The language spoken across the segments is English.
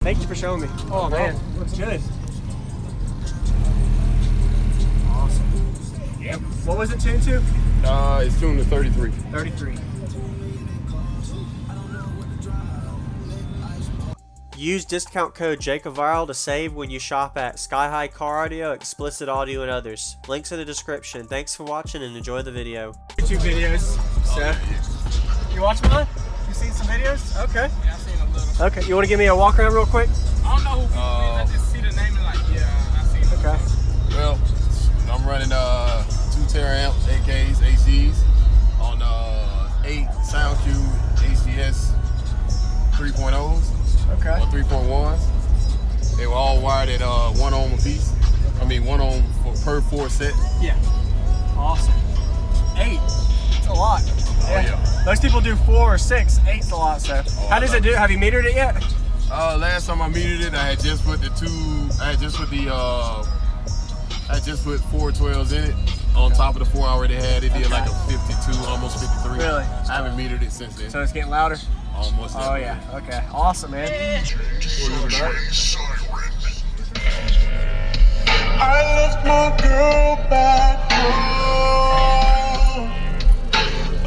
Thank you for showing me. Oh man, looks good. Awesome. Yep. What was it tuned to? It's tuned to 33. 33. Use discount code JACOBVIRAL to save when you shop at Sky High Car Audio, Explicit Audio, and others. Links in the description. Thanks for watching and enjoy the video. YouTube videos. So, you watch mine? You seen some videos? Okay. Yeah, I seen a little. Okay, you want to give me a walk around real quick? I don't know who people is. I just see the name and like, yeah, I seen it. Okay. Well, I'm running 2 Taramps, AKs, ACs on 8 SoundQubed ACS 3.0s. Okay. Or 3.1s. They were all wired at 1 ohm a piece. I mean 1 ohm per 4 set. Yeah. Awesome. 8. It's a lot. Oh yeah. Most people do 4 or 6. 8's a lot. So, how does it do? Have you metered it yet? Last time I metered it, I had just put the 4 12s in it. On top of the 4 I already had, it did like a 52, almost 53. Really? I haven't metered it since then. So it's getting louder? Almost. Oh yeah. Okay. Awesome, man. I left my girl back home.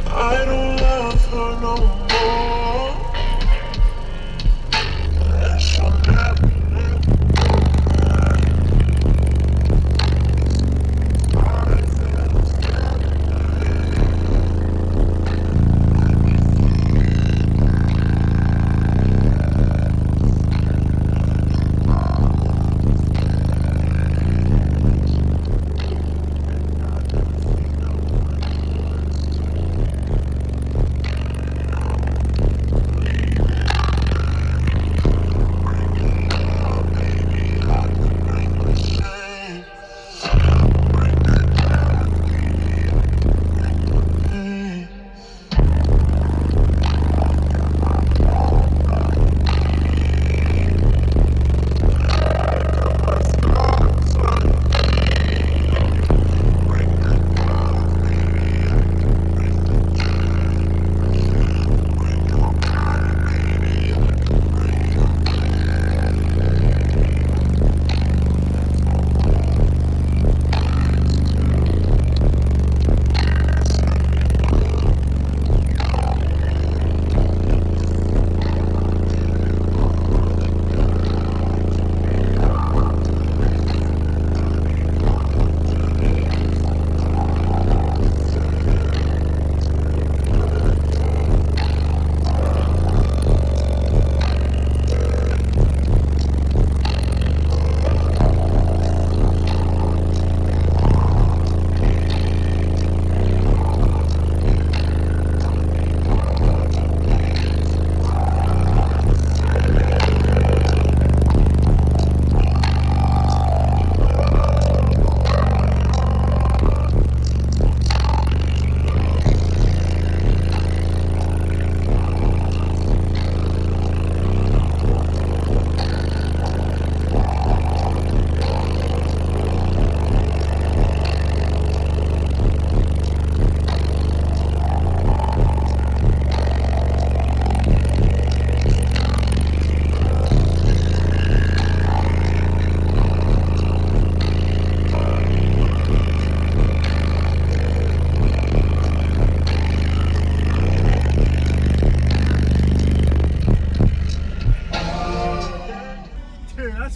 I don't love her no more. That's what happened.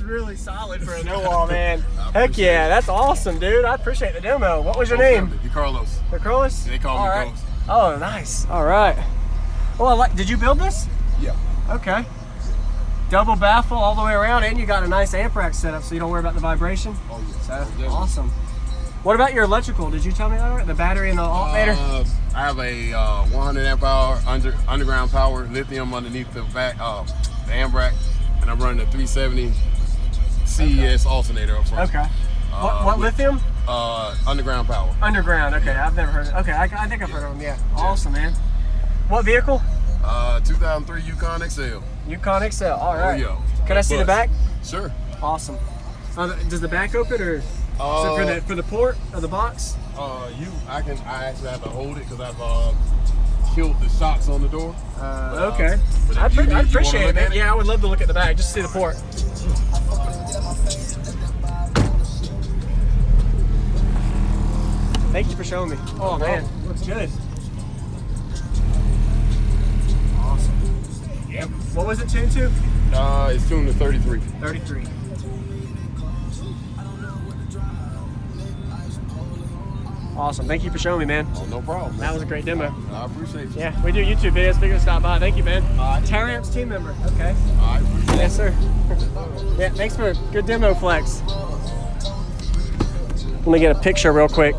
Really solid for a no-wall, man. Heck yeah, that's awesome, dude. I appreciate the demo. What was your name? Carlos. Carlos? They call me right. Ghost. Oh, nice. All right. Well, did you build this? Yeah. Okay. Double baffle all the way around, and you got a nice amp rack set up so you don't worry about the vibration. Oh yeah. So, awesome. What about your electrical? Did you tell me that right? The battery and the alternator? I have a 100 amp hour underground power lithium underneath the back, the amp rack, and I'm running a 370 CES alternator up front. Okay. What lithium? Underground power. Underground. Okay, I've never heard of it. Okay, I think I've heard of them. Yeah. Awesome, man. What vehicle? 2003 Yukon XL. Yukon XL. All right. Oh, yeah. Can I see the back? Sure. Awesome. Does the back open or so for the port of the box? I actually have to hold it because I've killed the shocks on the door. Okay. I'd appreciate it, man. Yeah, I would love to look at the back, just to see the port. Thank you for showing me. Oh man, looks good. Awesome. Yep. What was it tuned to? It's tuned to 33. 33. Awesome. Thank you for showing me, man. Oh, no problem. That was a great demo. I appreciate you. Yeah, we do YouTube videos. Figure to stop by. Thank you, man. Taramps team member. Okay. I appreciate Yes, sir. Yeah, thanks for a good demo, Flex. Let me get a picture real quick.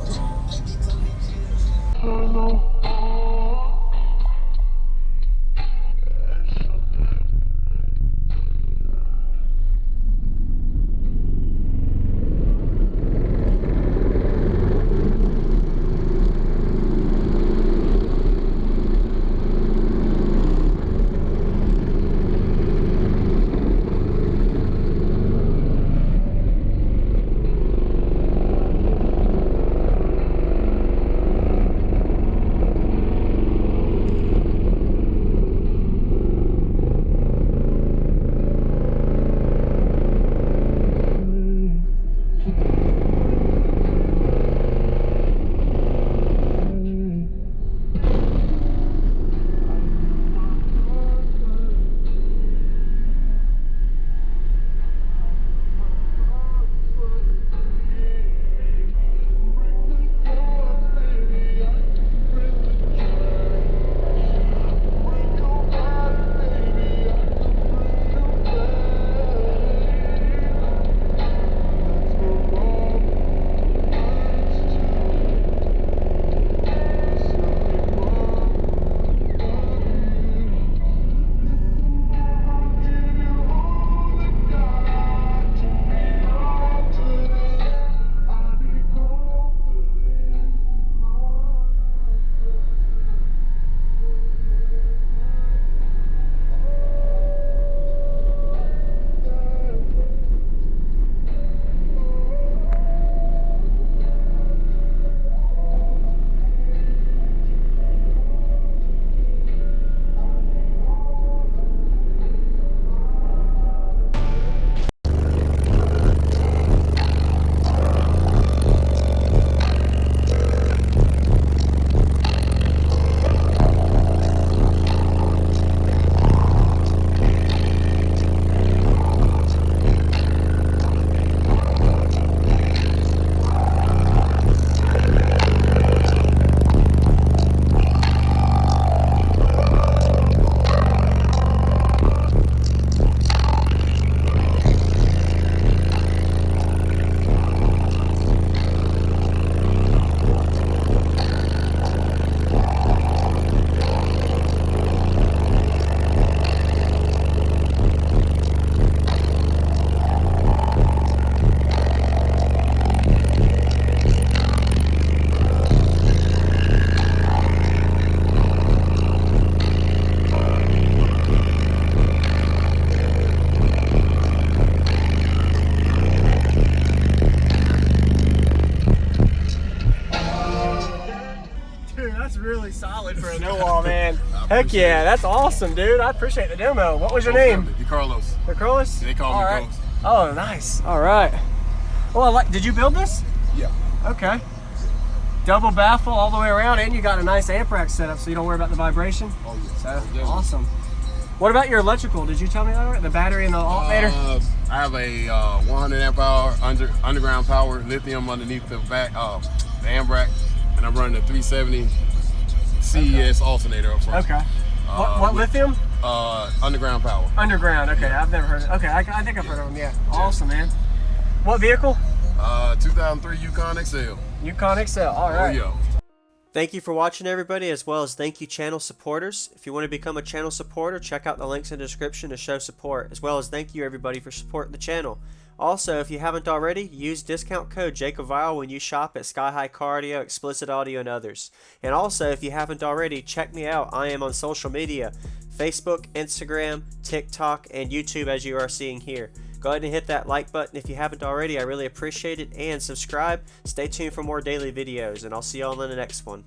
Really solid for a no wall, man. Heck yeah, that's awesome, dude. I appreciate the demo. What was your name? Carlos. Carlos? They call me Carlos. Oh, nice. All right. Well, did you build this? Yeah. Okay. Double baffle all the way around, and you got a nice amp rack setup, so you don't worry about the vibration. Oh yeah. So, awesome. What about your electrical? Did you tell me that already? The battery and the alternator? I have a 100 amp hour underground power lithium underneath the back, the amp rack, and I'm running a 370 CES alternator up front. Okay. What lithium? Underground power. Underground. Okay, I've never heard of it. Okay, I think I've heard of them. Yeah. Awesome, man. What vehicle? 2003 Yukon XL. Yukon XL. All right. Oh, yeah. Thank you for watching, everybody, as well as thank you channel supporters. If you want to become a channel supporter, check out the links in the description to show support, as well as thank you everybody for supporting the channel. Also, if you haven't already, use discount code JACOBVIRAL when you shop at Sky High Car Audio, Explicit Audio, and others. And also, if you haven't already, check me out. I am on social media, Facebook, Instagram, TikTok, and YouTube, as you are seeing here. Go ahead and hit that like button if you haven't already. I really appreciate it. And subscribe. Stay tuned for more daily videos, and I'll see y'all in the next one.